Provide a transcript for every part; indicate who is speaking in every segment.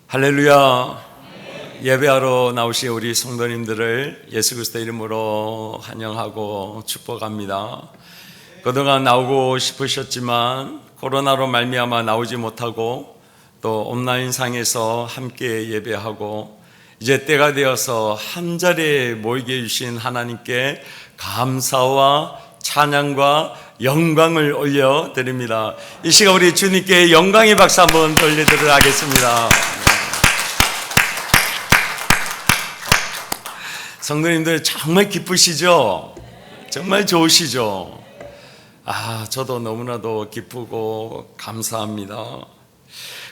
Speaker 1: 할렐루야. 예배하러 나오신 우리 성도님들을 예수 그리스도 이름으로 환영하고 축복합니다. 그동안 나오고 싶으셨지만 코로나로 말미암아 나오지 못하고 또 온라인상에서 함께 예배하고 이제 때가 되어서 한자리에 모이게 해주신 하나님께 감사와 찬양과 영광을 올려드립니다. 이 시간 우리 주님께 영광의 박수 한번 돌려드리도록 하겠습니다. 성도님들 정말 기쁘시죠? 정말 좋으시죠? 저도 너무나도 기쁘고 감사합니다.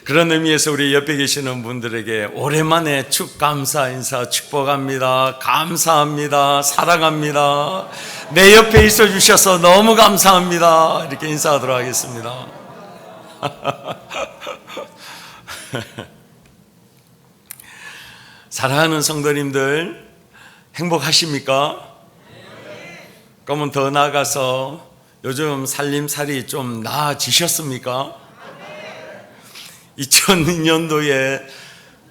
Speaker 1: 그런 의미에서 우리 옆에 계시는 분들에게 오랜만에 감사 인사 축복합니다. 감사합니다. 사랑합니다. 내 옆에 있어 주셔서 너무 감사합니다. 이렇게 인사하도록 하겠습니다. 사랑하는 성도님들, 행복하십니까? 그러면 더 나아가서 요즘 살림살이 좀 나아지셨습니까? 2002년도에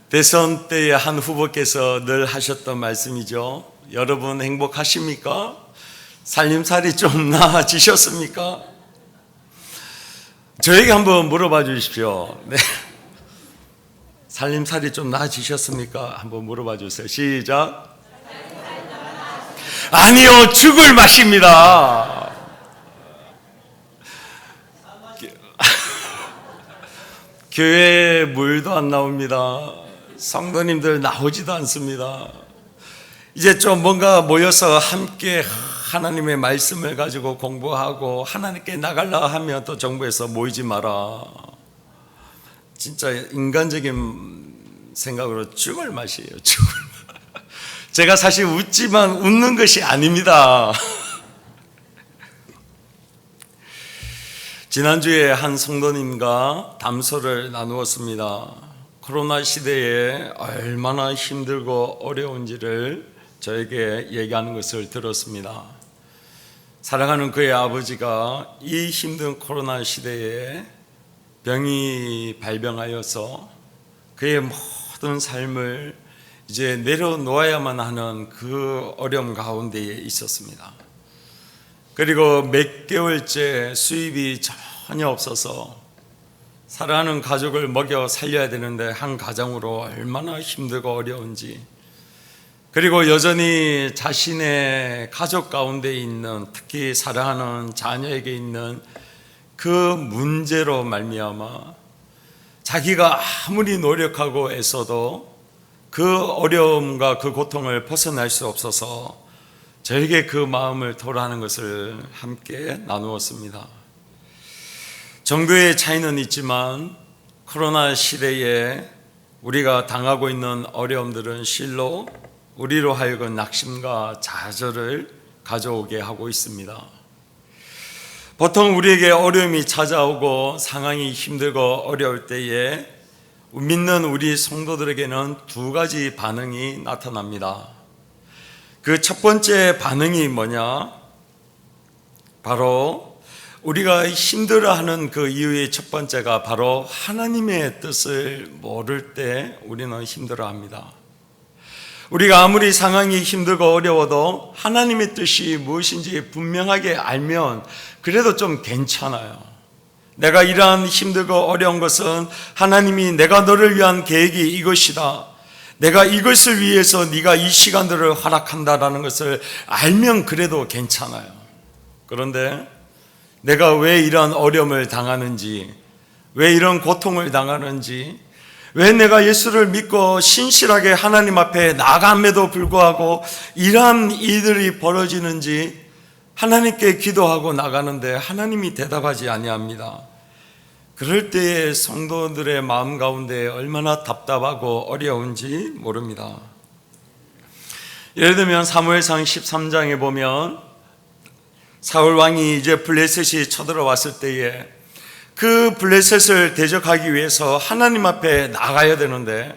Speaker 1: 대선 때의 한 후보께서 늘 하셨던 말씀이죠. 여러분 행복하십니까? 살림살이 좀 나아지셨습니까? 저에게 한번 물어봐 주십시오. 네. 살림살이 좀 나아지셨습니까? 한번 물어봐 주세요. 시작. 아니요, 죽을 맛입니다. 교회에 물도 안 나옵니다. 성도님들 나오지도 않습니다. 이제 좀 뭔가 모여서 함께 하나님의 말씀을 가지고 공부하고 하나님께 나가려 하면 또 정부에서 모이지 마라. 진짜 인간적인 생각으로 죽을 맛이에요. 죽을 맛. 제가 사실 웃지만 웃는 것이 아닙니다. 지난주에 한 성도님과 담소를 나누었습니다. 코로나 시대에 얼마나 힘들고 어려운지를 저에게 얘기하는 것을 들었습니다. 사랑하는 그의 아버지가 이 힘든 코로나 시대에 병이 발병하여서 그의 모든 삶을 이제 내려놓아야만 하는 그 어려움 가운데에 있었습니다. 그리고 몇 개월째 수입이 전혀 없어서 사랑하는 가족을 먹여 살려야 되는데 한 가정으로 얼마나 힘들고 어려운지, 그리고 여전히 자신의 가족 가운데 있는 특히 사랑하는 자녀에게 있는 그 문제로 말미암아 자기가 아무리 노력하고 애써도 그 어려움과 그 고통을 벗어날 수 없어서 저에게 그 마음을 토로하는 것을 함께 나누었습니다. 정도의 차이는 있지만 코로나 시대에 우리가 당하고 있는 어려움들은 실로 우리로 하여금 낙심과 좌절을 가져오게 하고 있습니다. 보통 우리에게 어려움이 찾아오고 상황이 힘들고 어려울 때에 믿는 우리 성도들에게는 두 가지 반응이 나타납니다. 그 첫 번째 반응이 뭐냐? 바로 우리가 힘들어하는 그 이유의 첫 번째가 바로 하나님의 뜻을 모를 때 우리는 힘들어합니다. 우리가 아무리 상황이 힘들고 어려워도 하나님의 뜻이 무엇인지 분명하게 알면 그래도 좀 괜찮아요. 내가 이러한 힘들고 어려운 것은 하나님이 내가 너를 위한 계획이 이것이다, 내가 이것을 위해서 네가 이 시간들을 허락한다라는 것을 알면 그래도 괜찮아요. 그런데 내가 왜 이런 어려움을 당하는지, 왜 이런 고통을 당하는지, 왜 내가 예수를 믿고 신실하게 하나님 앞에 나감에도 불구하고 이러한 일들이 벌어지는지 하나님께 기도하고 나가는데 하나님이 대답하지 아니합니다. 그럴 때의 성도들의 마음 가운데 얼마나 답답하고 어려운지 모릅니다. 예를 들면 사무엘상 13장에 보면 사울 왕이 이제 블레셋이 쳐들어왔을 때에 그 블레셋을 대적하기 위해서 하나님 앞에 나가야 되는데,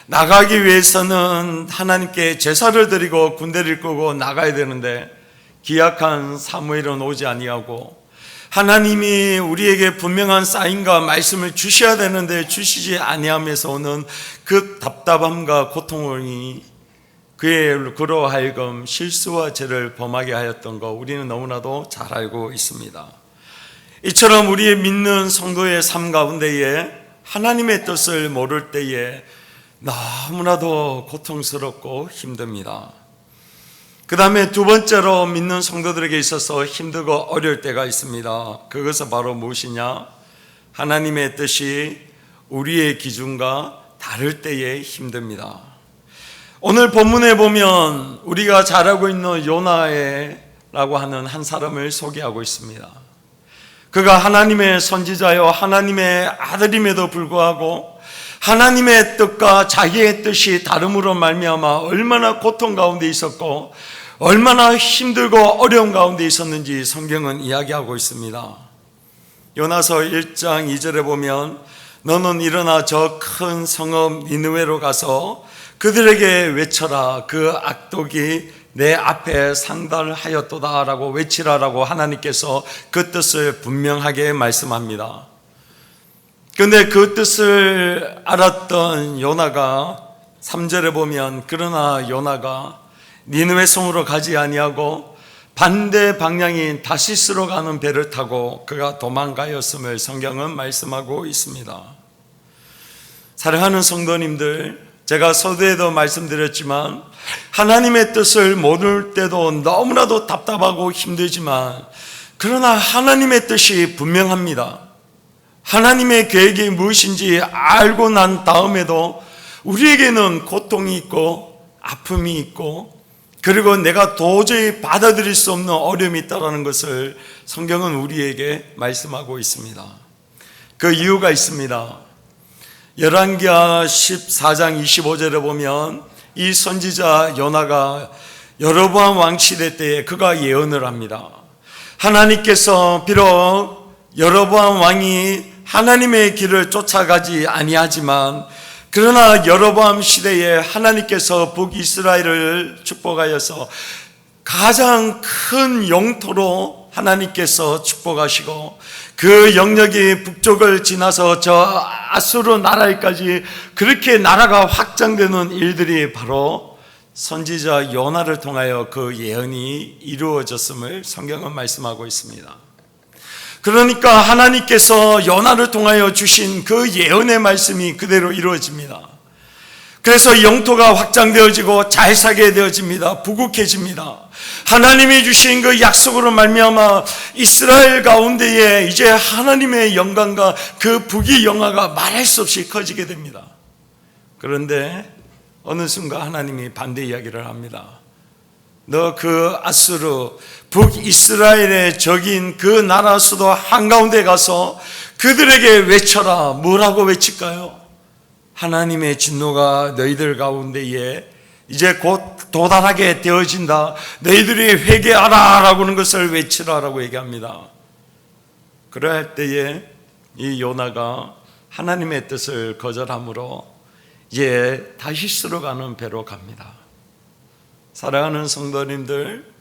Speaker 1: 나가기 위해서는 하나님께 제사를 드리고 군대를 끌고 나가야 되는데 기약한 사무엘은 오지 아니하고 하나님이 우리에게 분명한 사인과 말씀을 주셔야 되는데 주시지 아니함에서 오는 그 답답함과 고통이 그로 하여금 실수와 죄를 범하게 하였던 거 우리는 너무나도 잘 알고 있습니다. 이처럼 우리의 믿는 성도의 삶 가운데에 하나님의 뜻을 모를 때에 너무나도 고통스럽고 힘듭니다. 그 다음에 두 번째로 믿는 성도들에게 있어서 힘들고 어려울 때가 있습니다. 그것은 바로 무엇이냐? 하나님의 뜻이 우리의 기준과 다를 때에 힘듭니다. 오늘 본문에 보면 우리가 잘 알고 있는 요나라고 하는 한 사람을 소개하고 있습니다. 그가 하나님의 선지자요 하나님의 아들임에도 불구하고 하나님의 뜻과 자기의 뜻이 다름으로 말미암아 얼마나 고통 가운데 있었고 얼마나 힘들고 어려운 가운데 있었는지 성경은 이야기하고 있습니다. 요나서 1장 2절에 보면 너는 일어나 저 큰 성읍 니느웨로 가서 그들에게 외쳐라. 그 악독이 내 앞에 상달하였도다 라고 외치라라고 하나님께서 그 뜻을 분명하게 말씀합니다. 그런데 그 뜻을 알았던 요나가 3절에 보면 그러나 요나가 니느웨 성으로 가지 아니하고 반대 방향인 다시스로 가는 배를 타고 그가 도망가였음을 성경은 말씀하고 있습니다. 사랑하는 성도님들, 제가 서두에도 말씀드렸지만 하나님의 뜻을 모를 때도 너무나도 답답하고 힘들지만 그러나 하나님의 뜻이 분명합니다. 하나님의 계획이 무엇인지 알고 난 다음에도 우리에게는 고통이 있고 아픔이 있고 그리고 내가 도저히 받아들일 수 없는 어려움이 있다는 것을 성경은 우리에게 말씀하고 있습니다. 그 이유가 있습니다. 열왕기하 14장 25절에 보면 이 선지자 요나가 여로보암 왕 시대 때에 그가 예언을 합니다. 하나님께서 비록 여로보암 왕이 하나님의 길을 쫓아가지 아니하지만 그러나 여로보암 시대에 하나님께서 북이스라엘을 축복하여서 가장 큰 영토로 하나님께서 축복하시고 그 영역이 북쪽을 지나서 저 아수르 나라에까지 그렇게 나라가 확장되는 일들이 바로 선지자 요나를 통하여 그 예언이 이루어졌음을 성경은 말씀하고 있습니다. 그러니까 하나님께서 요나를 통하여 주신 그 예언의 말씀이 그대로 이루어집니다. 그래서 영토가 확장되어지고 잘 살게 되어집니다. 부국해집니다. 하나님이 주신 그 약속으로 말미암아 이스라엘 가운데에 이제 하나님의 영광과 그 북의 영화가 말할 수 없이 커지게 됩니다. 그런데 어느 순간 하나님이 반대 이야기를 합니다. 너 그 아수르 북이스라엘의 적인 그 나라 수도 한가운데 가서 그들에게 외쳐라. 뭐라고 외칠까요? 하나님의 진노가 너희들 가운데에 이제 곧 도달하게 되어진다. 너희들이 회개하라 라고 하는 것을 외치라라고 얘기합니다. 그럴 때에 이 요나가 하나님의 뜻을 거절함으로 이제 다시스로 가는 배로 갑니다. 사랑하는 성도님들,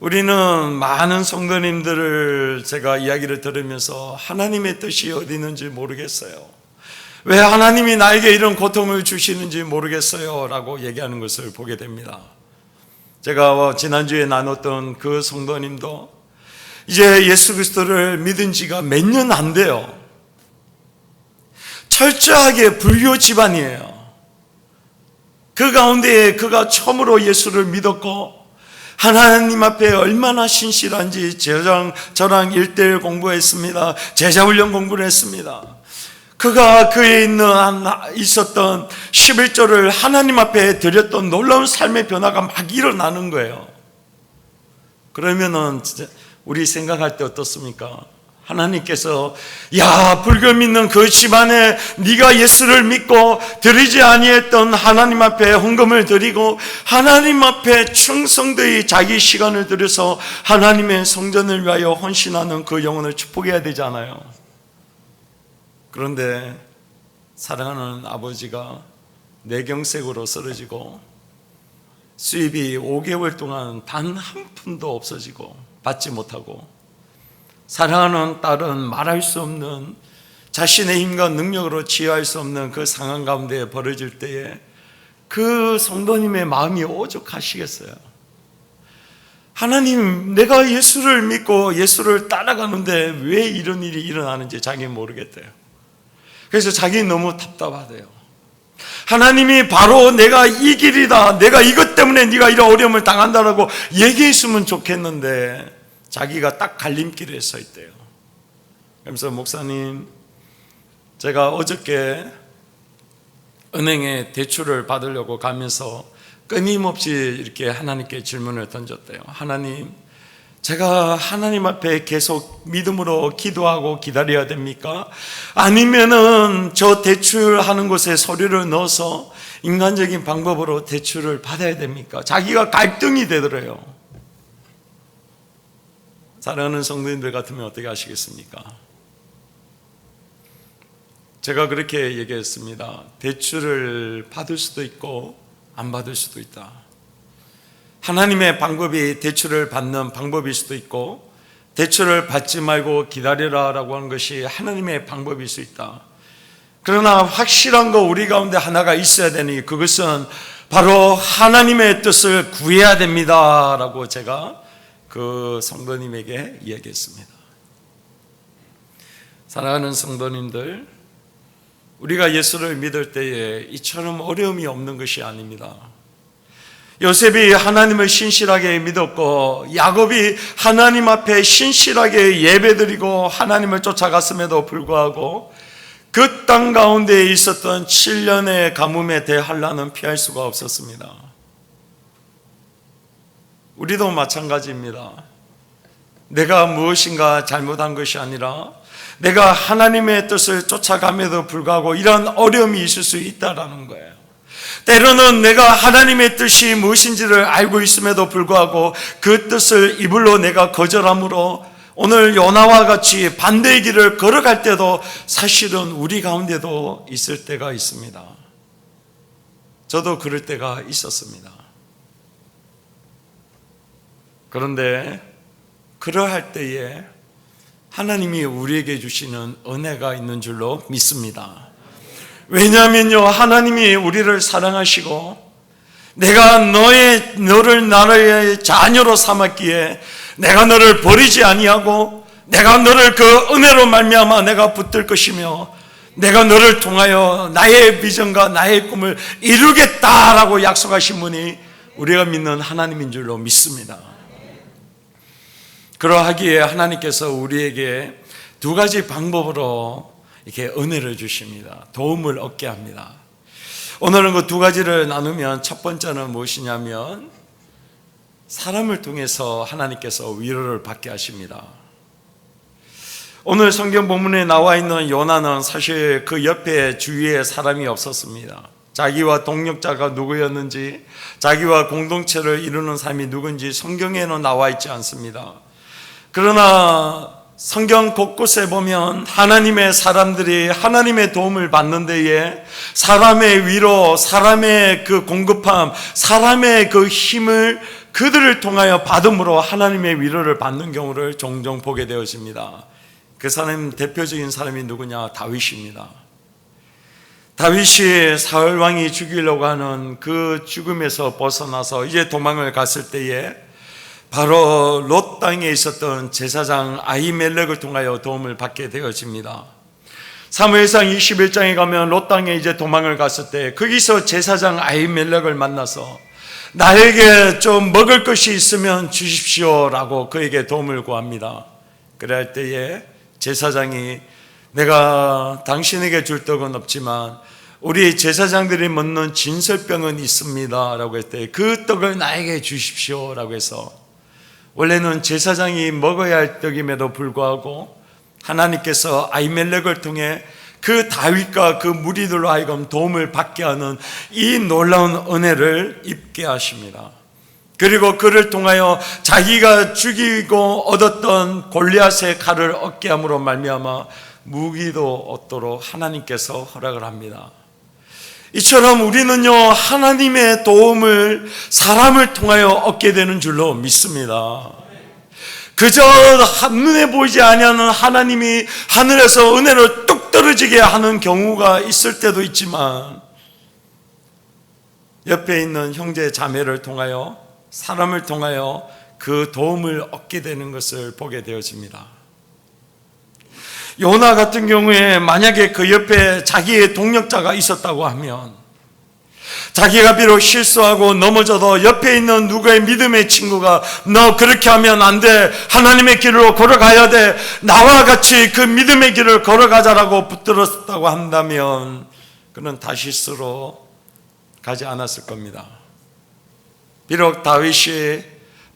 Speaker 1: 우리는 많은 성도님들을 제가 이야기를 들으면서 하나님의 뜻이 어디 있는지 모르겠어요. 왜 하나님이 나에게 이런 고통을 주시는지 모르겠어요 라고 얘기하는 것을 보게 됩니다. 제가 지난주에 나눴던 그 성도님도 이제 예수 그리스도를 믿은 지가 몇 년 안 돼요. 철저하게 불교 집안이에요. 그 가운데에 그가 처음으로 예수를 믿었고 하나님 앞에 얼마나 신실한지 저랑 1:1 공부했습니다. 제자훈련 공부를 했습니다. 그가 그에 있었던 11조를 하나님 앞에 드렸던 놀라운 삶의 변화가 막 일어나는 거예요. 그러면은 우리 생각할 때 어떻습니까? 하나님께서 야 불교 믿는 그 집안에 네가 예수를 믿고 드리지 아니했던 하나님 앞에 헌금을 드리고 하나님 앞에 충성되이 자기 시간을 들여서 하나님의 성전을 위하여 헌신하는 그 영혼을 축복해야 되잖아요. 그런데 사랑하는 아버지가 뇌경색으로 쓰러지고 수입이 5개월 동안 단 한 푼도 없어지고 받지 못하고 사랑하는 딸은 말할 수 없는, 자신의 힘과 능력으로 치유할 수 없는 그 상황 가운데 벌어질 때에 그 성도님의 마음이 오죽하시겠어요. 하나님, 내가 예수를 믿고 예수를 따라가는데 왜 이런 일이 일어나는지 자기는 모르겠대요. 그래서 자기는 너무 답답하대요. 하나님이 바로 내가 이 길이다, 내가 이것 때문에 네가 이런 어려움을 당한다라고 얘기했으면 좋겠는데 자기가 딱 갈림길에 서 있대요. 그래서 목사님, 제가 어저께 은행에 대출을 받으려고 가면서 끊임없이 이렇게 하나님께 질문을 던졌대요. 하나님, 제가 하나님 앞에 계속 믿음으로 기도하고 기다려야 됩니까? 아니면은 저 대출하는 곳에 서류를 넣어서 인간적인 방법으로 대출을 받아야 됩니까? 자기가 갈등이 되더래요. 사랑하는 성도님들 같으면 어떻게 하시겠습니까? 제가 그렇게 얘기했습니다. 대출을 받을 수도 있고 안 받을 수도 있다. 하나님의 방법이 대출을 받는 방법일 수도 있고, 대출을 받지 말고 기다리라 라고 하는 것이 하나님의 방법일 수 있다. 그러나 확실한 거 우리 가운데 하나가 있어야 되니 그것은 바로 하나님의 뜻을 구해야 됩니다 라고 제가 그 성도님에게 이야기했습니다. 사랑하는 성도님들, 우리가 예수를 믿을 때에 이처럼 어려움이 없는 것이 아닙니다. 요셉이 하나님을 신실하게 믿었고, 야곱이 하나님 앞에 신실하게 예배드리고 하나님을 쫓아갔음에도 불구하고 그 땅 가운데 있었던 7년의 가뭄의 대환란은 피할 수가 없었습니다. 우리도 마찬가지입니다. 내가 무엇인가 잘못한 것이 아니라 내가 하나님의 뜻을 쫓아감에도 불구하고 이런 어려움이 있을 수 있다라는 거예요. 때로는 내가 하나님의 뜻이 무엇인지를 알고 있음에도 불구하고 그 뜻을 입으로 내가 거절함으로 오늘 요나와 같이 반대의 길을 걸어갈 때도 사실은 우리 가운데도 있을 때가 있습니다. 저도 그럴 때가 있었습니다. 그런데 그러할 때에 하나님이 우리에게 주시는 은혜가 있는 줄로 믿습니다. 왜냐하면요, 하나님이 우리를 사랑하시고 내가 너를 나의 자녀로 삼았기에 내가 너를 버리지 아니하고 내가 너를 그 은혜로 말미암아 내가 붙들 것이며 내가 너를 통하여 나의 비전과 나의 꿈을 이루겠다라고 약속하신 분이 우리가 믿는 하나님인 줄로 믿습니다. 그러하기에 하나님께서 우리에게 두 가지 방법으로 이렇게 은혜를 주십니다. 도움을 얻게 합니다. 오늘은 그 두 가지를 나누면 첫 번째는 무엇이냐면 사람을 통해서 하나님께서 위로를 받게 하십니다. 오늘 성경 본문에 나와 있는 요나는 사실 그 옆에 주위에 사람이 없었습니다. 자기와 동력자가 누구였는지, 자기와 공동체를 이루는 사람이 누군지 성경에는 나와 있지 않습니다. 그러나 성경 곳곳에 보면 하나님의 사람들이 하나님의 도움을 받는 데에 사람의 위로, 사람의 그 공급함, 사람의 그 힘을 그들을 통하여 받음으로 하나님의 위로를 받는 경우를 종종 보게 되어집니다. 그 사람 대표적인 사람이 누구냐? 다윗입니다. 다윗이 사울 왕이 죽이려고 하는 그 죽음에서 벗어나서 이제 도망을 갔을 때에 바로 롯 땅에 있었던 제사장 아히멜렉을 통하여 도움을 받게 되어집니다. 사무엘상 21장에 가면 롯 땅에 이제 도망을 갔을 때 거기서 제사장 아히멜렉을 만나서 나에게 좀 먹을 것이 있으면 주십시오라고 그에게 도움을 구합니다. 그럴 때에 제사장이 내가 당신에게 줄 떡은 없지만 우리 제사장들이 먹는 진설병은 있습니다 라고 했더니 그 떡을 나에게 주십시오라고 해서, 원래는 제사장이 먹어야 할 떡임에도 불구하고 하나님께서 아히멜렉을 통해 그 다윗과 그 무리들로 하여금 도움을 받게 하는 이 놀라운 은혜를 입게 하십니다. 그리고 그를 통하여 자기가 죽이고 얻었던 골리앗의 칼을 얻게 함으로 말미암아 무기도 얻도록 하나님께서 허락을 합니다. 이처럼 우리는요, 하나님의 도움을 사람을 통하여 얻게 되는 줄로 믿습니다. 그저 한눈에 보이지 아니하는 하나님이 하늘에서 은혜를 뚝 떨어지게 하는 경우가 있을 때도 있지만, 옆에 있는 형제 자매를 통하여, 사람을 통하여 그 도움을 얻게 되는 것을 보게 되어집니다. 요나 같은 경우에 만약에 그 옆에 자기의 동력자가 있었다고 하면, 자기가 비록 실수하고 넘어져도 옆에 있는 누구의 믿음의 친구가 너 그렇게 하면 안 돼, 하나님의 길로 걸어가야 돼, 나와 같이 그 믿음의 길을 걸어가자라고 붙들었다고 한다면 그는 다시스로 가지 않았을 겁니다. 비록 다윗이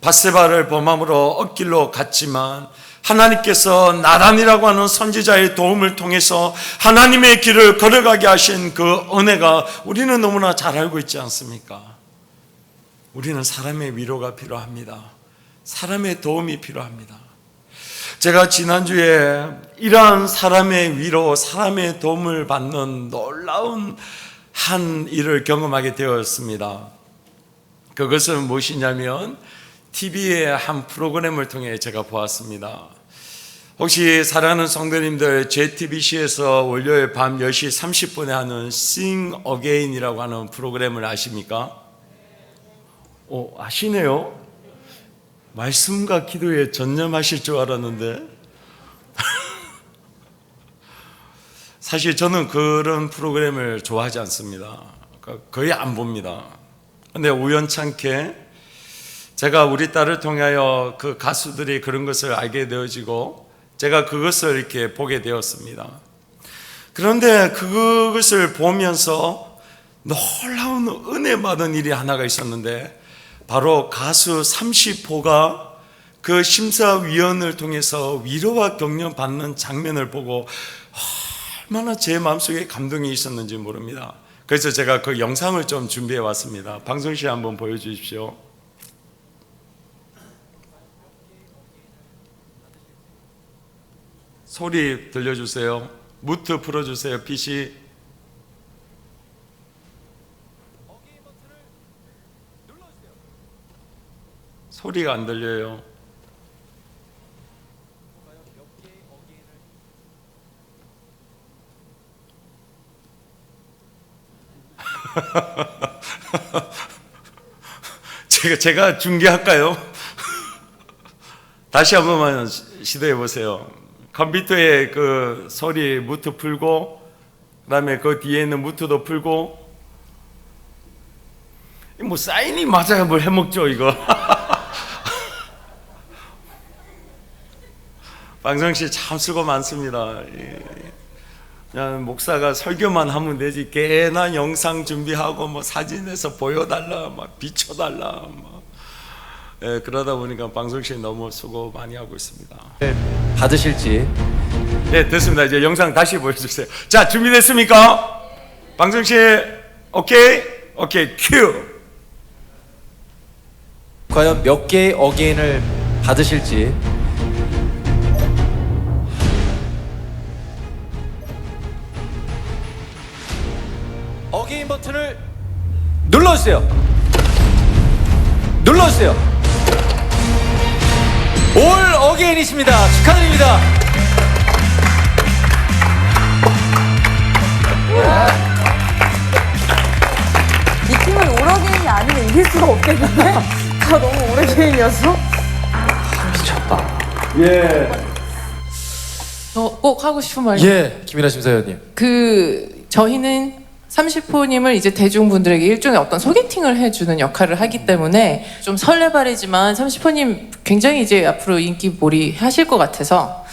Speaker 1: 밧세바를 범함으로 엇길로 갔지만 하나님께서 나단이라고 하는 선지자의 도움을 통해서 하나님의 길을 걸어가게 하신 그 은혜가 우리는 너무나 잘 알고 있지 않습니까? 우리는 사람의 위로가 필요합니다. 사람의 도움이 필요합니다. 제가 지난주에 이러한 사람의 위로, 사람의 도움을 받는 놀라운 한 일을 경험하게 되었습니다. 그것은 무엇이냐면 TV의 한 프로그램을 통해 제가 보았습니다. 혹시 사랑하는 성도님들, JTBC에서 월요일 밤 10시 30분에 하는 Sing Again이라고 하는 프로그램을 아십니까? 아시네요? 말씀과 기도에 전념하실 줄 알았는데 사실 저는 그런 프로그램을 좋아하지 않습니다. 거의 안 봅니다. 근데 우연찮게 제가 우리 딸을 통하여 그 가수들이 그런 것을 알게 되어지고 제가 그것을 이렇게 보게 되었습니다. 그런데 그것을 보면서 놀라운 은혜 받은 일이 하나가 있었는데, 바로 가수 30호가 그 심사위원을 통해서 위로와 격려 받는 장면을 보고 얼마나 제 마음속에 감동이 있었는지 모릅니다. 그래서 제가 그 영상을 좀 준비해 왔습니다. 방송 씨 한번 보여주십시오. 소리 들려주세요. 무트 풀어주세요. PC. 소리가 안 들려요. 제가 중계할까요? 다시 한 번만 시도해 보세요. 컴퓨터에 그 소리 무트 풀고, 그 다음에 그 뒤에 있는 무트도 풀고, 뭐 사인이 맞아야 뭘 해먹죠 이거. 방송씨 참 수고 많습니다. 그냥 목사가 설교만 하면 되지 꽤나 영상 준비하고 뭐 사진에서 보여달라, 막 비춰달라, 그러다 보니까 방송씨 너무 수고 많이 하고 있습니다.
Speaker 2: 받으실지.
Speaker 1: 네, 됐습니다. 이제 영상 다시 보여주세요. 자, 준비됐습니까? 방송씨 오케이? 오케이, 큐.
Speaker 2: 과연 몇 개의 어게인을 받으실지. 어게인 버튼을 눌러주세요. 눌러주세요. 올 어게인이십니다. 축하드립니다.
Speaker 3: 이 팀은 올 어게인이 아니면 이길 수가 없겠는데? 다 너무 오래 게임이어서.
Speaker 2: 미쳤다.
Speaker 1: 예.
Speaker 4: 저 꼭 하고 싶은 말이
Speaker 2: 김이나 심사위원님.
Speaker 4: 저희는 30호님을 이제 대중분들에게 일종의 어떤 소개팅을 해주는 역할을 하기 때문에 좀 설레발이지만 30호님 굉장히 이제 앞으로 인기몰이 하실 것 같아서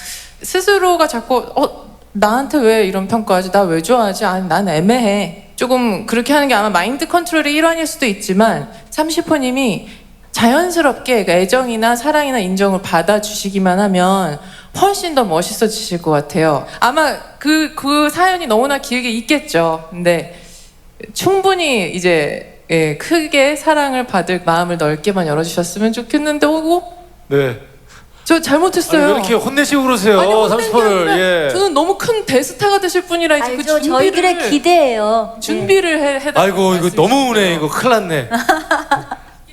Speaker 4: 스스로가 자꾸 나한테 왜 이런 평가하지? 나 왜 좋아하지? 아니 난 애매해. 조금 그렇게 하는 게 아마 마인드 컨트롤의 일환일 수도 있지만 30호님이 자연스럽게 애정이나 사랑이나 인정을 받아주시기만 하면 훨씬 더 멋있어지실 것 같아요. 아마 그 사연이 너무나 길게 있겠죠. 근데 충분히 이제 크게 사랑을 받을 마음을 넓게만 열어주셨으면 좋겠는데
Speaker 2: 네.
Speaker 4: 저 잘못했어요.
Speaker 2: 아니, 왜 이렇게 혼내시고 그러세요?
Speaker 4: 아니, 혼낸 게
Speaker 2: 30호를.
Speaker 4: 아니라 저는 너무 큰 대스타가 되실 분이라 이제 그
Speaker 3: 알죠, 저희들의 기대예요.
Speaker 4: 준비를 해달라고
Speaker 2: 아이고 이거 너무 우네. 이거 큰일 났네.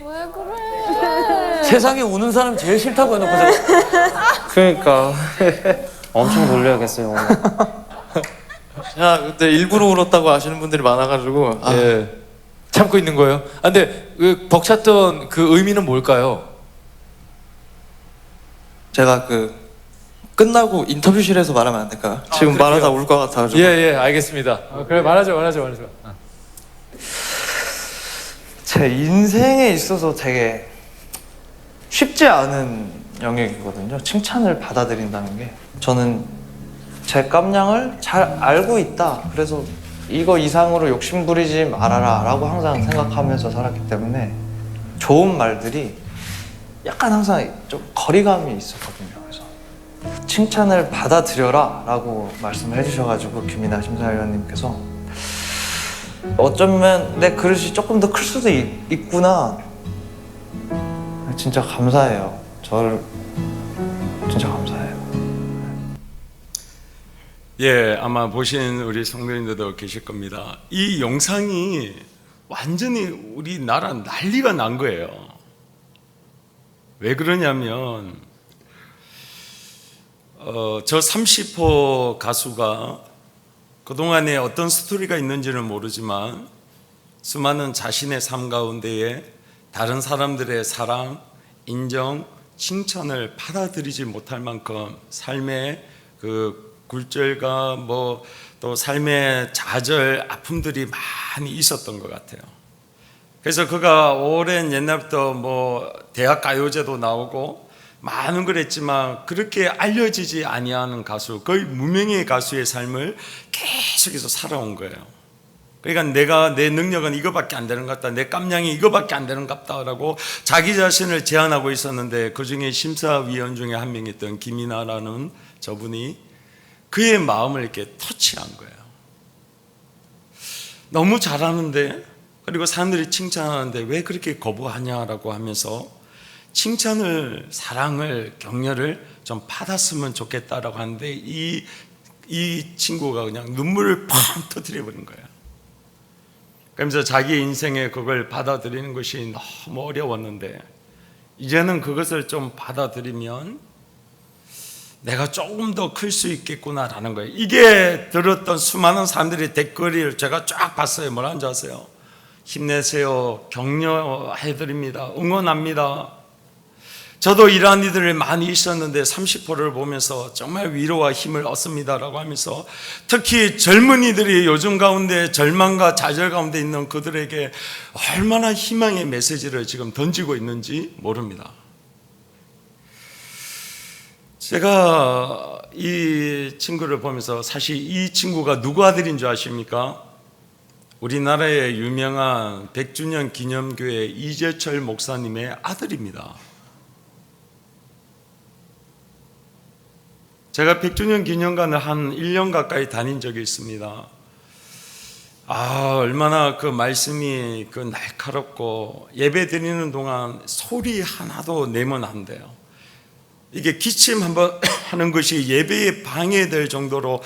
Speaker 4: 왜 그래?
Speaker 2: 세상에 우는 사람 제일 싫다고 해놓고 제가
Speaker 5: 그러니까 엄청 놀려야겠어요 오늘.
Speaker 6: 야, 근데 일부러 울었다고 아시는 분들이 많아가지고
Speaker 2: 예. 참고 있는 거예요? 아 근데 그 벅찼던 그 의미는 뭘까요?
Speaker 6: 제가 그 끝나고 인터뷰실에서 말하면 안 될까요? 지금
Speaker 2: 그럴게요.
Speaker 6: 말하다 울 것 같아가지고.
Speaker 2: 예예 알겠습니다. 그래 말하죠.
Speaker 5: 제 인생에 있어서 되게 쉽지 않은 영역이거든요. 칭찬을 받아들인다는 게. 저는 제 깜냥을 잘 알고 있다. 그래서 이거 이상으로 욕심 부리지 말아라 라고 항상 생각하면서 살았기 때문에 좋은 말들이 약간 항상 좀 거리감이 있었거든요. 그래서 칭찬을 받아들여라 라고 말씀을 해주셔가지고 김이나 심사위원님께서 어쩌면 내 그릇이 조금 더 클 수도 있구나. 진짜 감사해요. 저를 진짜 감사해요.
Speaker 1: 예, 아마 보신 우리 성도님들도 계실 겁니다. 이 영상이 완전히 우리나라 난리가 난 거예요. 왜 그러냐면 저 30호 가수가 그동안에 어떤 스토리가 있는지는 모르지만 수많은 자신의 삶 가운데에 다른 사람들의 사랑, 인정, 칭찬을 받아들이지 못할 만큼 삶의 그 굴절과 뭐 또 삶의 좌절, 아픔들이 많이 있었던 것 같아요. 그래서 그가 오랜 옛날부터 뭐 대학 가요제도 나오고 많은 걸 했지만 그렇게 알려지지 아니하는 가수, 거의 무명의 가수의 삶을 계속해서 살아온 거예요. 그러니까 내 능력은 이거밖에 안 되는 것 같다, 내 깜냥이 이거밖에 안 되는 것 같다라고 자기 자신을 제한하고 있었는데, 그 중에 심사위원 중에 한 명이었던 김이나라는 저분이 그의 마음을 이렇게 터치한 거예요. 너무 잘하는데, 그리고 사람들이 칭찬하는데 왜 그렇게 거부하냐라고 하면서 칭찬을, 사랑을, 격려를 좀 받았으면 좋겠다라고 하는데 이 친구가 그냥 눈물을 펑 터뜨려 버린 거예요. 그러면서 자기 인생에 그걸 받아들이는 것이 너무 어려웠는데 이제는 그것을 좀 받아들이면 내가 조금 더 클 수 있겠구나라는 거예요. 이게 들었던 수많은 사람들의 댓글을 제가 쫙 봤어요. 뭐라는지 아세요? 힘내세요. 격려해드립니다. 응원합니다. 저도 이러한 이들이 많이 있었는데 30호를 보면서 정말 위로와 힘을 얻습니다라고 하면서, 특히 젊은이들이 요즘 가운데 절망과 좌절 가운데 있는 그들에게 얼마나 희망의 메시지를 지금 던지고 있는지 모릅니다. 제가 이 친구를 보면서, 사실 이 친구가 누구 아들인 줄 아십니까? 우리나라의 유명한 100주년 기념교회 이재철 목사님의 아들입니다. 제가 100주년 기념관을 한 1년 가까이 다닌 적이 있습니다. 얼마나 그 말씀이 그 날카롭고, 예배 드리는 동안 소리 하나도 내면 안 돼요. 이게 기침 한번 하는 것이 예배에 방해될 정도로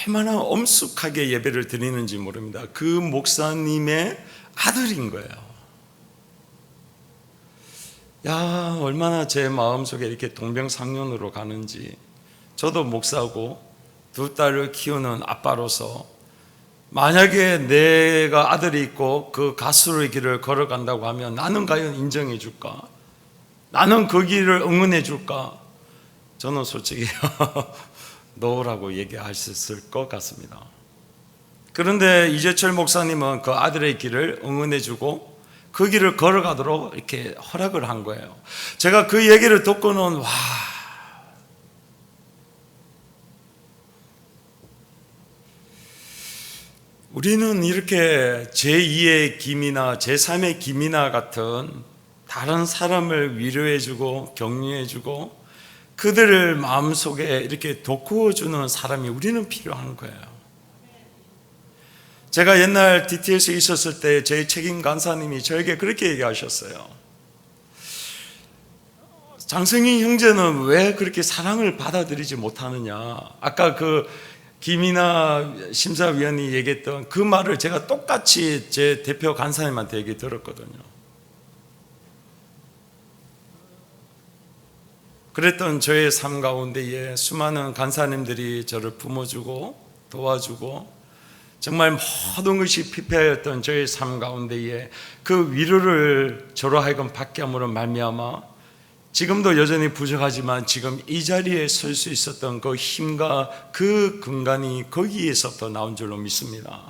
Speaker 1: 얼마나 엄숙하게 예배를 드리는지 모릅니다. 그 목사님의 아들인 거예요. 야, 얼마나 제 마음속에 이렇게 동병상련으로 가는지. 저도 목사고 두 딸을 키우는 아빠로서 만약에 내가 아들이 있고 그 가수의 길을 걸어간다고 하면 나는 과연 인정해 줄까? 나는 그 길을 응원해 줄까? 저는 솔직히 노라고 얘기할 수 있을 것 같습니다. 그런데 이재철 목사님은 그 아들의 길을 응원해 주고 그 길을 걸어가도록 이렇게 허락을 한 거예요. 제가 그 얘기를 듣고는 우리는 이렇게 제2의 김이나 제3의 김이나 같은 다른 사람을 위로해주고 격려해주고 그들을 마음속에 이렇게 돋구어주는 사람이 우리는 필요한 거예요. 제가 옛날 DTS에 있었을 때 제 책임 간사님이 저에게 그렇게 얘기하셨어요. 장성희 형제는 왜 그렇게 사랑을 받아들이지 못하느냐. 아까 그 김이나 심사위원이 얘기했던 그 말을 제가 똑같이 제 대표 간사님한테 얘기 들었거든요. 그랬던 저의 삶 가운데에 수많은 간사님들이 저를 품어주고 도와주고 정말 모든 것이 피폐하였던 저의 삶 가운데에 그 위로를 저로 하여금 받게 함으로 말미암아 지금도 여전히 부족하지만 지금 이 자리에 설 수 있었던 그 힘과 그 근간이 거기에서부터 나온 줄로 믿습니다.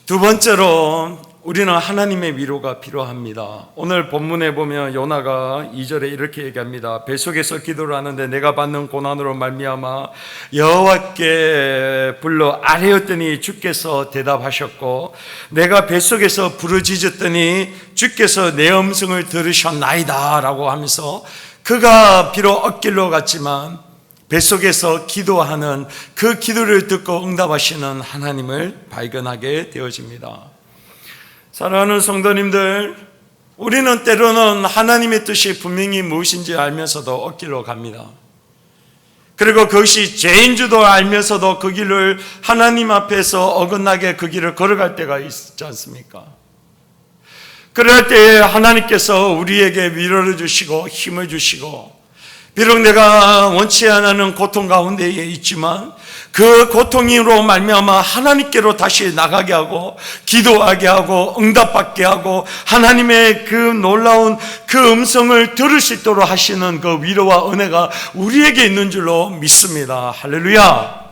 Speaker 1: 두 번째로 우리는 하나님의 위로가 필요합니다. 오늘 본문에 보면 요나가 2절에 이렇게 얘기합니다. 뱃속에서 기도를 하는데 내가 받는 고난으로 말미암아 여호와께 불러 아뢰었더니 주께서 대답하셨고 내가 뱃속에서 부르짖었더니 주께서 내 음성을 들으셨나이다 라고 하면서 그가 비록 엇길로 갔지만 뱃속에서 기도하는 그 기도를 듣고 응답하시는 하나님을 발견하게 되어집니다. 사랑하는 성도님들, 우리는 때로는 하나님의 뜻이 분명히 무엇인지 알면서도 엇길로 갑니다. 그리고 그것이 죄인 줄도 알면서도 그 길을 하나님 앞에서 어긋나게 그 길을 걸어갈 때가 있지 않습니까? 그럴 때에 하나님께서 우리에게 위로를 주시고 힘을 주시고 비록 내가 원치 않는 고통 가운데에 있지만 그 고통으로 말미암아 하나님께로 다시 나가게 하고 기도하게 하고 응답받게 하고 하나님의 그 놀라운 그 음성을 들을 수 있도록 하시는 그 위로와 은혜가 우리에게 있는 줄로 믿습니다. 할렐루야.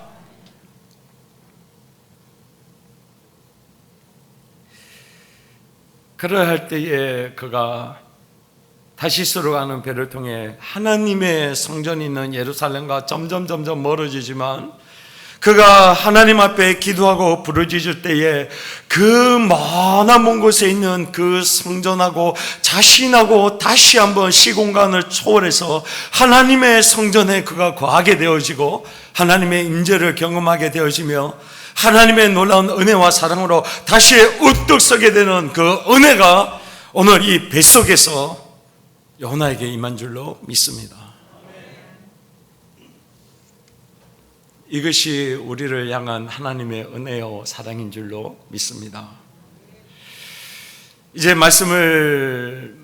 Speaker 1: 그러할 때에 그가 다시스로 가는 배를 통해 하나님의 성전이 있는 예루살렘과 점점 멀어지지만 그가 하나님 앞에 기도하고 부르짖을 때에 그 먼 곳에 있는 그 성전하고 자신하고 다시 한번 시공간을 초월해서 하나님의 성전에 그가 거하게 되어지고 하나님의 임재를 경험하게 되어지며 하나님의 놀라운 은혜와 사랑으로 다시 우뚝 서게 되는 그 은혜가 오늘 이 뱃속에서 요나에게 임한 줄로 믿습니다. 이것이 우리를 향한 하나님의 은혜요 사랑인 줄로 믿습니다. 이제 말씀을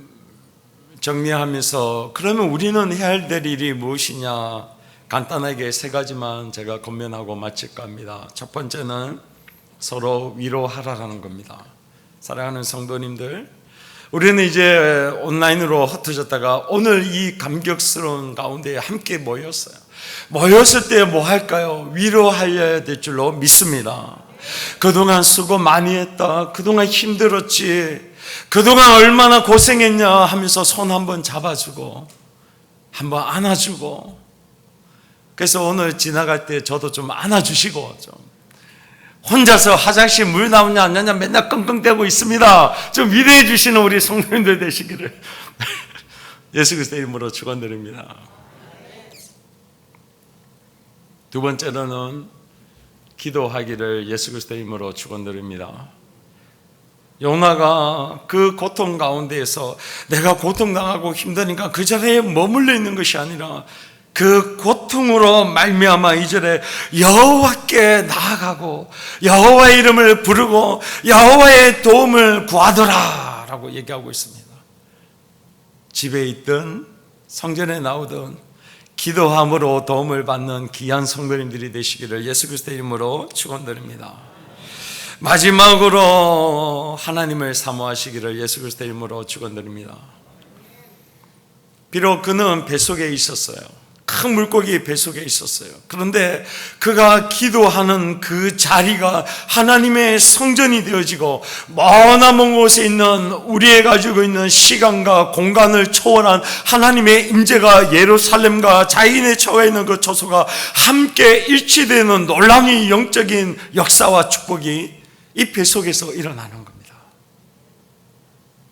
Speaker 1: 정리하면서 그러면 우리는 해야 될 일이 무엇이냐, 간단하게 세 가지만 제가 권면하고 마칠까 합니다. 첫 번째는 서로 위로하라는 겁니다. 사랑하는 성도님들, 우리는 이제 온라인으로 흩어졌다가 오늘 이 감격스러운 가운데 함께 모였어요. 모였을 때 뭐 할까요? 위로하여야 될 줄로 믿습니다. 그동안 수고 많이 했다, 그동안 힘들었지, 그동안 얼마나 고생했냐 하면서 손 한번 잡아주고 한번 안아주고, 그래서 오늘 지나갈 때 저도 좀 안아주시고, 좀 혼자서 화장실 물 나오냐 안 나오냐 맨날 끙끙대고 있습니다. 좀 위로해 주시는 우리 성도님들 되시기를 예수 그리스도의 이름으로 축원드립니다. 두 번째로는 기도하기를 예수 그리스도의 이름으로 축원드립니다. 요나가 그 고통 가운데에서 내가 고통당하고 힘드니까 그 자리에 머물러 있는 것이 아니라 그 고통으로 말미암아 이절에 여호와께 나아가고 여호와의 이름을 부르고 여호와의 도움을 구하더라 라고 얘기하고 있습니다. 집에 있든 성전에 나오든 기도함으로 도움을 받는 귀한 성도님들이 되시기를 예수 그리스도의 이름으로 축원드립니다. 마지막으로 하나님을 사모하시기를 예수 그리스도의 이름으로 축원드립니다. 비록 그는 뱃속에 있었어요. 큰 물고기 뱃속에 있었어요. 그런데 그가 기도하는 그 자리가 하나님의 성전이 되어지고 먼 곳에 있는 우리의 가지고 있는 시간과 공간을 초월한 하나님의 임재가 예루살렘과 자인에 처해 있는 그 처소가 함께 일치되는 놀라운 영적인 역사와 축복이 이 뱃속에서 일어나는 겁니다.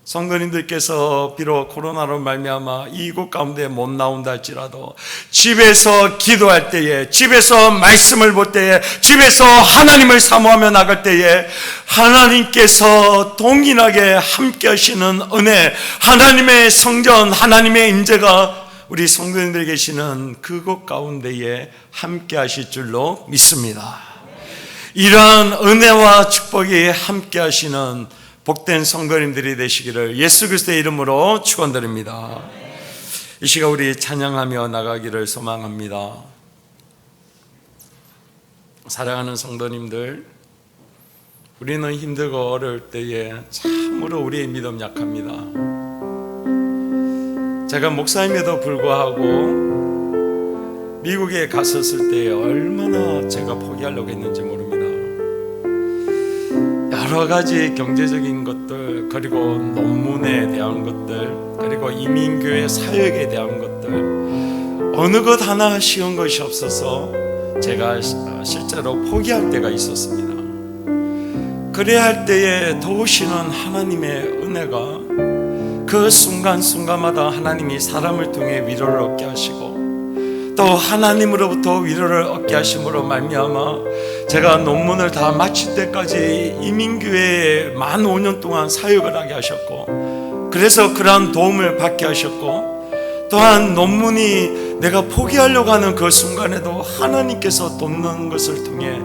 Speaker 1: 성도님들께서 비록 코로나로 말미암아 이곳 가운데 못 나온다 할지라도 집에서 기도할 때에, 집에서 말씀을 볼 때에, 집에서 하나님을 사모하며 나갈 때에 하나님께서 동일하게 함께 하시는 은혜, 하나님의 성전, 하나님의 임재가 우리 성도님들 계시는 그곳 가운데에 함께 하실 줄로 믿습니다. 이러한 은혜와 축복이 함께 하시는 복된 성도님들이 되시기를 예수 그리스도의 이름으로 축원드립니다. 이 시간 우리 찬양하며 나가기를 소망합니다. 사랑하는 성도님들, 우리는 힘들고 어려울 때에 참으로 우리의 믿음 약합니다. 제가 목사임에도 불구하고 미국에 갔었을 때 얼마나 제가 포기하려고 했는지 모릅니다. 여러 가지 경제적인 것들, 그리고 논문에 대한 것들, 그리고 이민교회 사역에 대한 것들, 어느 것 하나 쉬운 것이 없어서 제가 실제로 포기할 때가 있었습니다. 그래야 할 때에 도우시는 하나님의 은혜가 그 순간순간마다 하나님이 사람을 통해 위로를 얻게 하시고 또 하나님으로부터 위로를 얻게 하심으로 말미암아 제가 논문을 다 마칠 때까지 이민교회에 만 5년 동안 사역을 하게 하셨고, 그래서 그러한 도움을 받게 하셨고, 또한 논문이 내가 포기하려고 하는 그 순간에도 하나님께서 돕는 것을 통해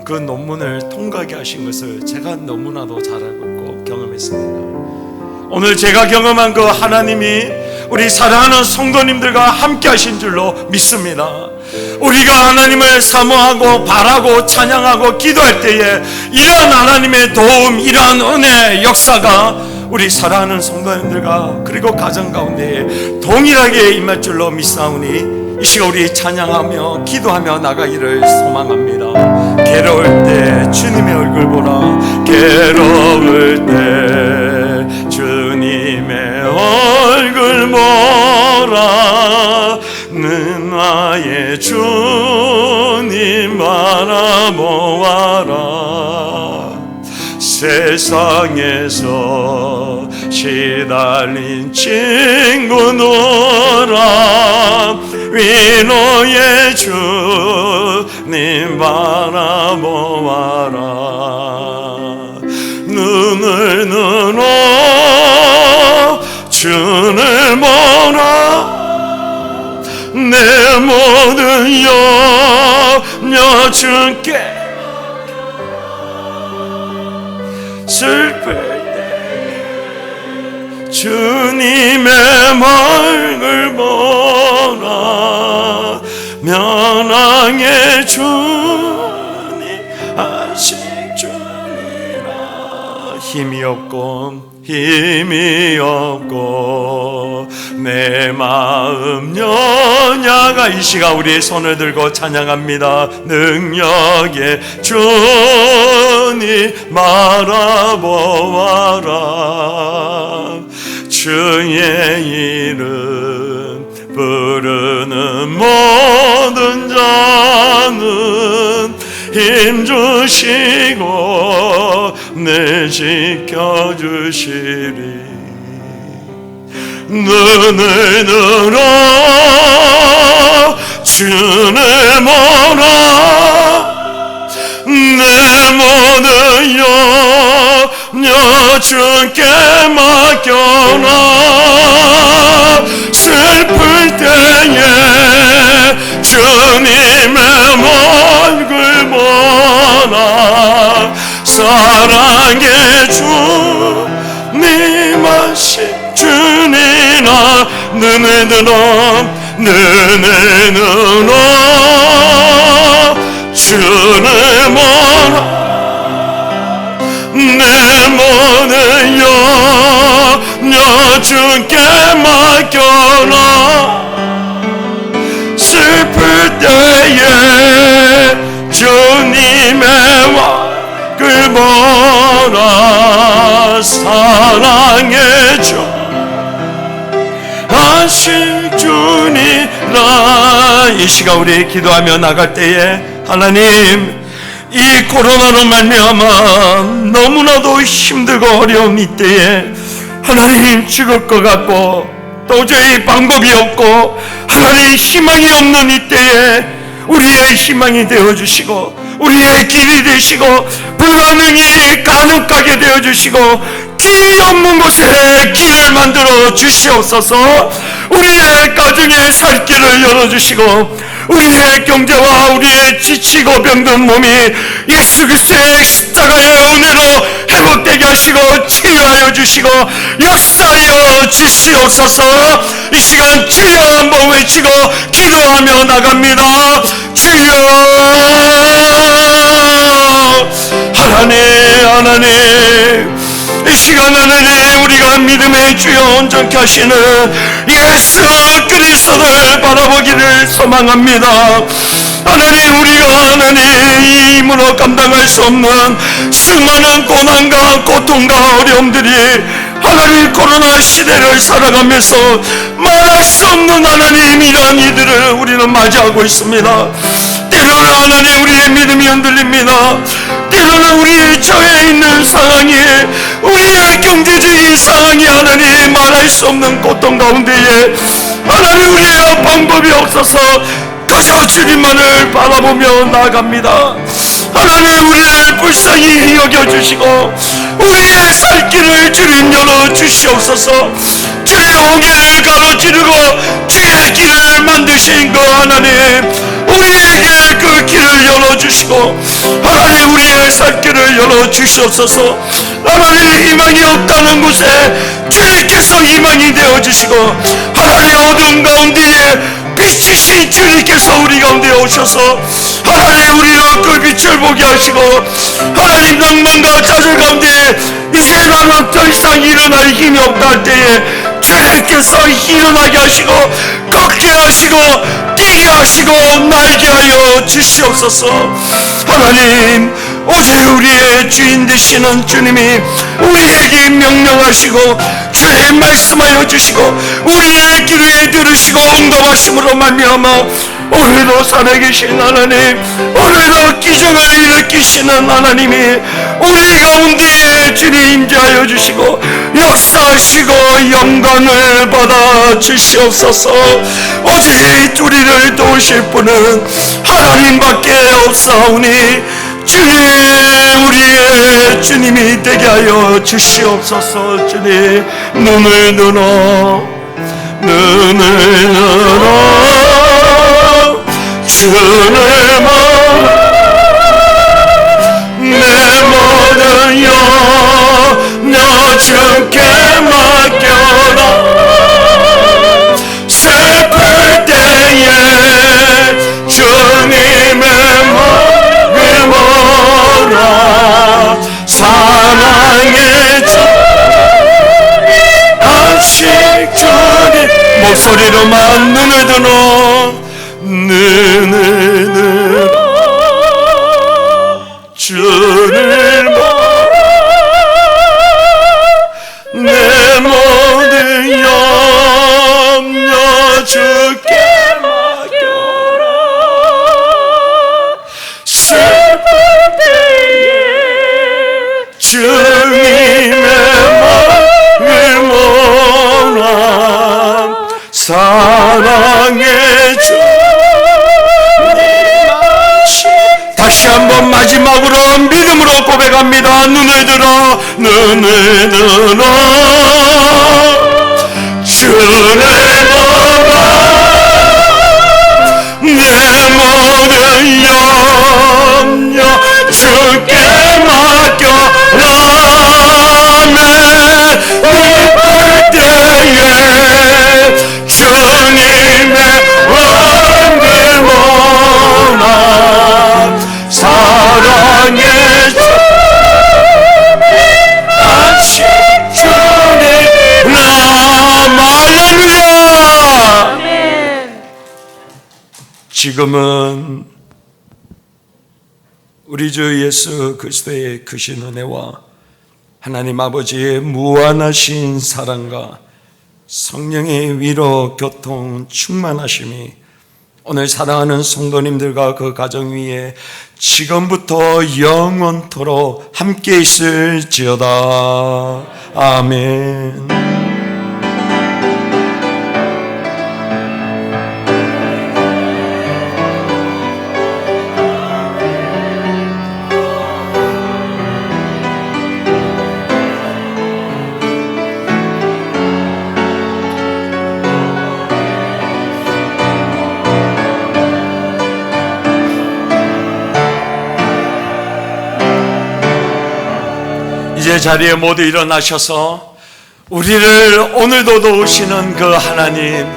Speaker 1: 그 논문을 통과하게 하신 것을 제가 너무나도 잘 알고 있고 경험했습니다. 오늘 제가 경험한 그 하나님이 우리 사랑하는 성도님들과 함께 하신 줄로 믿습니다. 우리가 하나님을 사모하고 바라고 찬양하고 기도할 때에 이러한 하나님의 도움, 이러한 은혜 역사가 우리 사랑하는 성도님들과 그리고 가정 가운데에 동일하게 임할 줄로 믿사오니 이 시간 우리 찬양하며 기도하며 나가기를 소망합니다. 괴로울 때 주님의 얼굴 보라. 괴로울 때 주님의 얼굴 보라. 는 나의 주님 바라보아라. 세상에서 시달린 친구노라. 위로의 주님 바라보아라. 눈을 늘어 주를 보라. 내 모든 염려 주께 슬플 때 주님의 얼굴 보라. 면왕의 주님 아신 주니라. 힘이 없고 내 마음 연약하. 이 시간 우리의 손을 들고 찬양합니다. 능력의 주님 바라보아라. 주의 이름 부르는 모든 자는 힘주시고 늘 지켜주시리. 눈을 늘어 주를 보라. 내 모든 염려 주께 맡겨라. 슬플 때에 주님의 얼굴 보라. 사랑의 주님 하신 주니라. 눈을 들어 주를 보라. 내 모든 염려 주께 맡겨라. 슬플 때에 주님의 얼굴 보라. 사랑의 주 하실 주니라. 이 시간 우리 기도하며 나갈 때에 하나님, 이 코로나로 말미암아 너무나도 힘들고 어려운 이때에 하나님 죽을 것 같고 도저히 방법이 없고 하나님 희망이 없는 이때에 우리의 희망이 되어주시고 우리의 길이 되시고 불가능이 가능하게 되어주시고 길이 없는 곳에 길을 만들어 주시옵소서. 우리의 가정에 살 길을 열어주시고 우리의 경제와 우리의 지치고 병든 몸이 예수 그리스도의 십자가의 은혜로 회복되게 하시고 치유하여 주시고 역사하여 주시옵소서. 이 시간 주여 한번 외치고 기도하며 나갑니다. 주여 하나님 이 시간 하나님 우리가 믿음의 주여 온전케 하시는 예수 그리스도를 바라보기를 소망합니다. 하나님 우리가 하나님 힘으로 감당할 수 없는 수많은 고난과 고통과 어려움들이 하나님 코로나 시대를 살아가면서 말할 수 없는 하나님 이러한 이들을 우리는 맞이하고 있습니다. 때로는 하나님 우리의 믿음이 흔들립니다. 때로는 우리의 처해 있는 상황이 우리의 경제적인 상황이 하나님 말할 수 없는 고통 가운데에 하나님 우리의 방법이 없어서 그저 주님만을 바라보며 나아갑니다. 하나님 우리를 불쌍히 여겨주시고 우리의 살 길을 주님 열어주시옵소서. 주의 홍해를 가로지르고 주의 길을 만드신 그 하나님 우리에게 그 길을 열어주시고 하나님 우리의 살 길을 열어주시옵소서. 하나님 희망이 없다는 곳에 주님께서 희망이 되어주시고 하나님 어두운 가운데에 빛이신 주님께서 우리 가운데 오셔서 하나님 우리로 그 빛을 보게 하시고 하나님 낭만과 좌절 가운데 이제 나는 더 이상 일어날 힘이 없다 할 때에 주님께서 일어나게 하시고 걷게 하시고 뛰게 하시고 날게 하여 주시옵소서. 하나님 오직 우리의 주인 되시는 주님이 우리에게 명령하시고 주의 말씀하여 주시고 우리의 기도에 들으시고 응답하심으로 말미암아 오늘도 살아계신 하나님 오늘도 기적을 일으키시는 하나님이 우리 가운데에 주님 임재하여 주시고 역사하시고 영광을 받아 주시옵소서. 오직 우리를 도우실 분은 하나님밖에 없사오니 주님 우리의 주님이 되게 하여 주시옵소서. 주님 눈을 들어 주를 내 모든 영역 주께 맡겨라. 슬플 때에 주님의 마음을 모아 사랑의 주님 안식 주님 목소리로만 눈을 들어 주를 내 모든 염려 주께 맡겨라. 슬플 때에 주님의 마음을 모아 사랑의 주 다시 한번 마지막으로 믿음으로 고백합니다. 눈을 들어 주를 보아 내 모든 염려 주께 맡겨라. 기쁠 때에 주님의 얼굴 보나 사랑의 안식 주님 할렐루야. 지금은 우리 주 예수 그리스도의 크신 은혜와 하나님 아버지의 무한하신 사랑과 성령의 위로 교통 충만하심이 오늘 사랑하는 성도님들과 그 가정 위에 지금부터 영원토록 함께 있을지어다. 아멘. 이제 주의 자리에 모두 일어나셔서 우리를 오늘도 도우시는 그 하나님,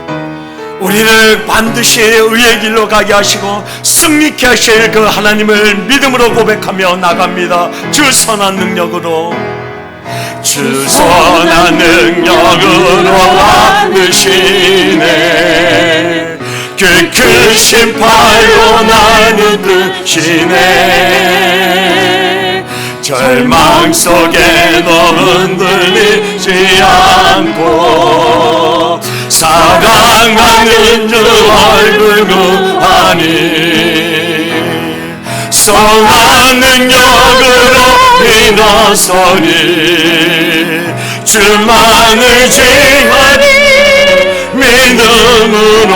Speaker 1: 우리를 반드시 의의 길로 가게 하시고 승리케 하실 그 하나님을 믿음으로 고백하며 나갑니다. 주 선한 능력으로, 주 선한 능력으로 와르시네. 그 크신 팔로 나를 드시네. 절망 속에 너 흔들리지 않고 사랑하는 주 얼굴 구하니 선한 능력으로 일어서니 주만을 지하니 믿음으로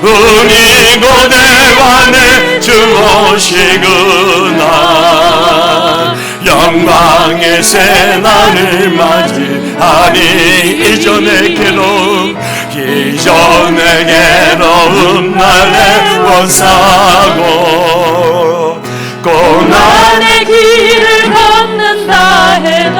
Speaker 1: 은희 고대관에 주 오시구나. 영광의 새 날을 맞이하니 이전의 괴로움 날에 원사고 고난의 길을 걷는다 해도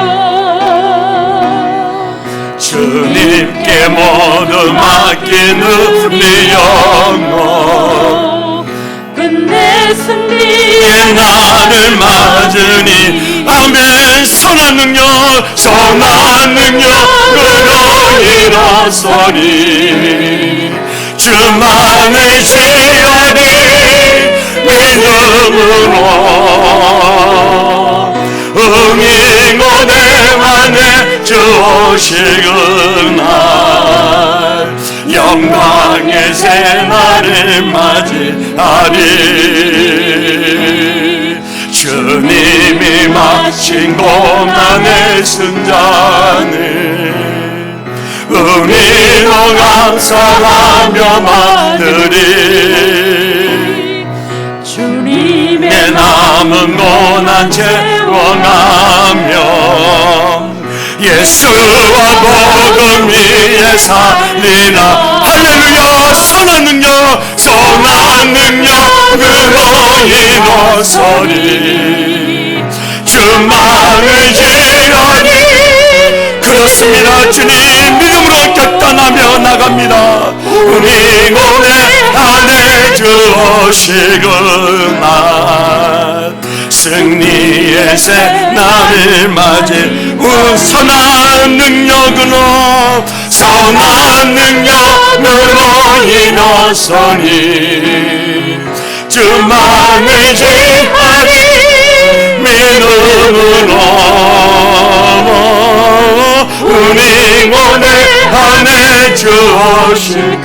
Speaker 1: 주님께 모두 맡긴 우리 영혼 끝내 승리의 날을 맞으니 아멘. 선한 능력으로 일어서니 주만을 지하니 믿음으로 응인 고대만에 주 오시구나. 영광의 새 날을 맞이하리 주님이 마신 고난의 승잔을 은희로 감사하며 받으리. 주님의 남은 고난 채워가며 예수와 복음 위에 살리라. 할렐루야. 선한 능력으로 일어서리 주만을 지하니. 그렇습니다. 주님 믿음으로 결단하며 나갑니다. 우리 고대 안에 주시구나. 승리의 새 날을 맞이 선한 능력으로 일어서니 주만을 지하니 믿음으로 우리 고대 안에 주오실